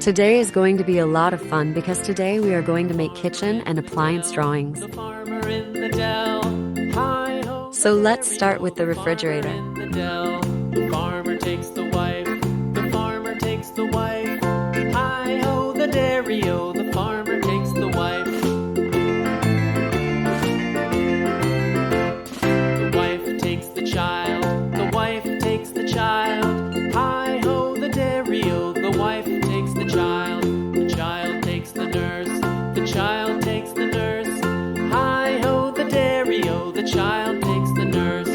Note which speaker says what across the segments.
Speaker 1: Today is going to be a lot of fun because today we are going to make kitchen and appliance drawings. So let's start with the refrigerator.
Speaker 2: The farmer takes the wife, the farmer takes the wife. Hi-ho, the dairy-o, the farmer takes the wife. The wife takes the child, the wife takes the child. Hi-ho, the dairy-o, the wife takes the child. The child takes the nurse, the child takes the nurse. Hi-ho, the dairy-o, the child takes the nurse.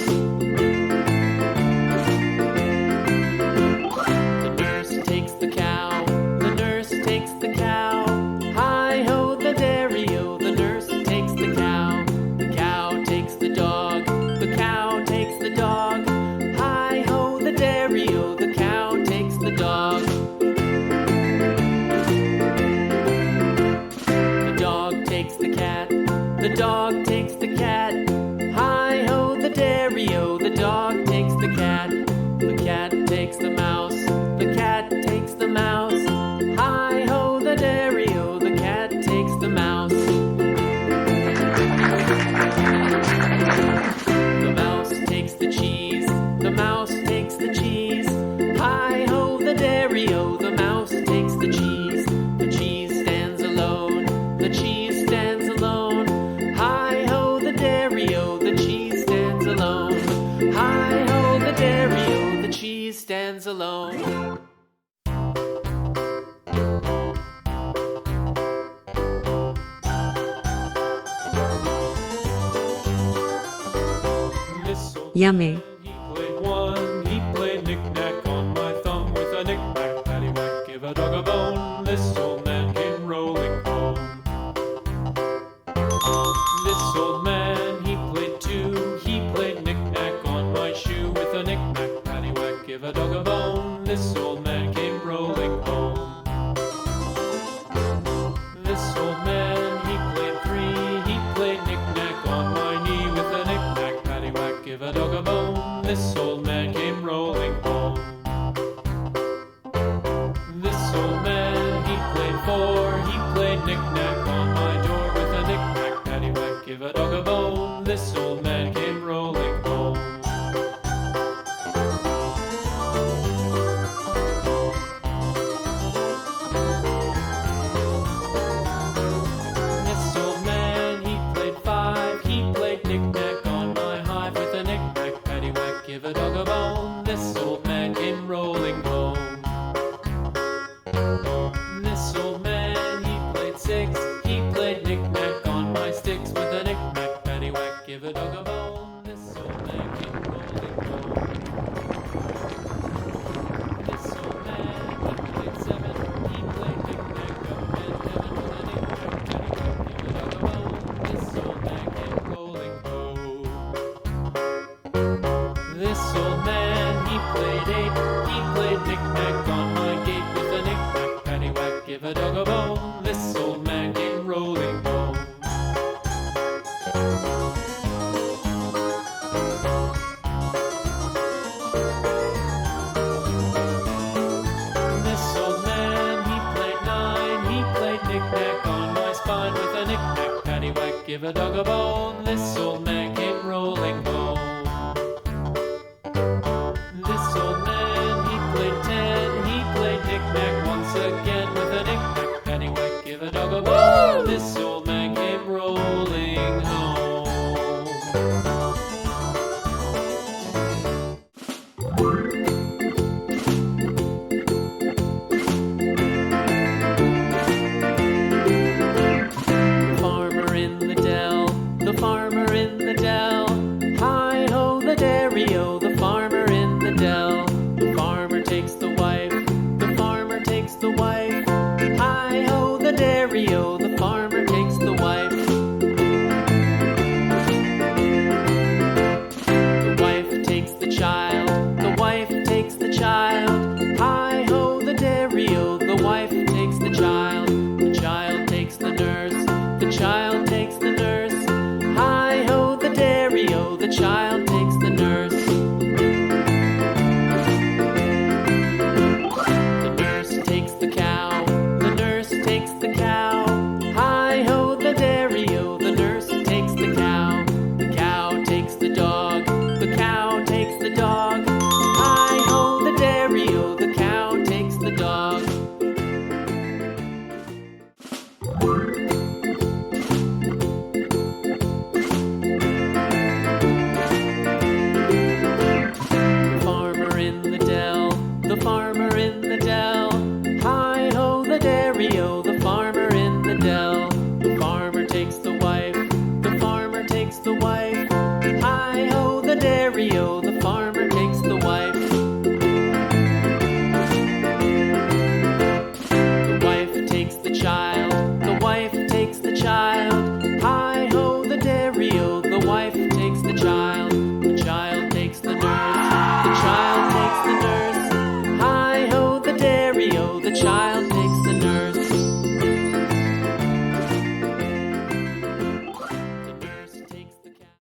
Speaker 2: The nurse takes the cow, the nurse takes the cow. Hi-ho, the dairy-o, the nurse takes the cow. The cow takes the dog, the cow takes the dog. Hi-ho, the dairy-o, the cow takes the dog. The dog takes the cat, the dog takes the cat. Hi-ho, the dairy-o, the dog takes the cat. The cat takes the mouse, the cat takes the mouse. Hi-ho, the dairy-o, the cat takes the mouse. The mouse takes the cheese, the mouse takes the cheese. Hi-ho, the dairy-o, the mouse takes the cheese. The cheese stands alone, the cheese stands alone. Hi-ho, the dairy-o, the cheese stands alone. Hi-ho, the dairy-o, the cheese stands alone.
Speaker 1: Yummy.
Speaker 3: He played one, he played knick-knack on my thumb with a knick-knack, paddywhack, give a dog a bone. This old man came rolling home. This old man, he played two, he played knick-knack on my shoe with a knick-knack, paddywhack, give a dog a bone. This old man came rolling home. This old man, he played three, he played knick-knack on my knee with a knick-knack, paddywhack, give a dog a bone. This old man came rolling home. This old man, he played four, he played knick-knack on my door with a knick-knack, paddywhack, give a dog a bone. This old man came rolling home. This old man, he played five, he played knick-knack on my hive with a knick-knack, paddywhack, give a dog a bone. This old man came rolling home. This old man, he played six, he played knick-knack on my sticks with a knick-knack, paddywhack, give a dog a bone. This old man came rolling home. This old man, he played seven, he played knick-knack up in heaven with a knick-knack, paddywhack, give a dog a bone. This old man came rolling home. This old man, he played eight, he played knick-knack on my gate with a knick-knack, paddywhack, give a dog a bone. This old man came rolling home. This old man, he played nine, he played knick-knack on my spine with a knick-knack, paddywhack, give a dog a bone. This old man came rolling home. This old man, he played ten, he played knick-knack once again with a knick-knack, paddywhack, give a dog a bone. This old man came rolling home.
Speaker 2: The farmer in the dell, the farmer in the dell. Hi-ho, the dairy-o, the farmer in the dell. The farmer takes the wife, the farmer takes the wife. Hi-ho, the dairy-o, the farmer takes the wife. The wife takes the child, the wife takes the child. Hi-ho, the dairy-o, the wife takes the child. The child takes the nurse, the child takes the nurse. Hi-ho, the dairy-o, the child takes the nurse. the cow.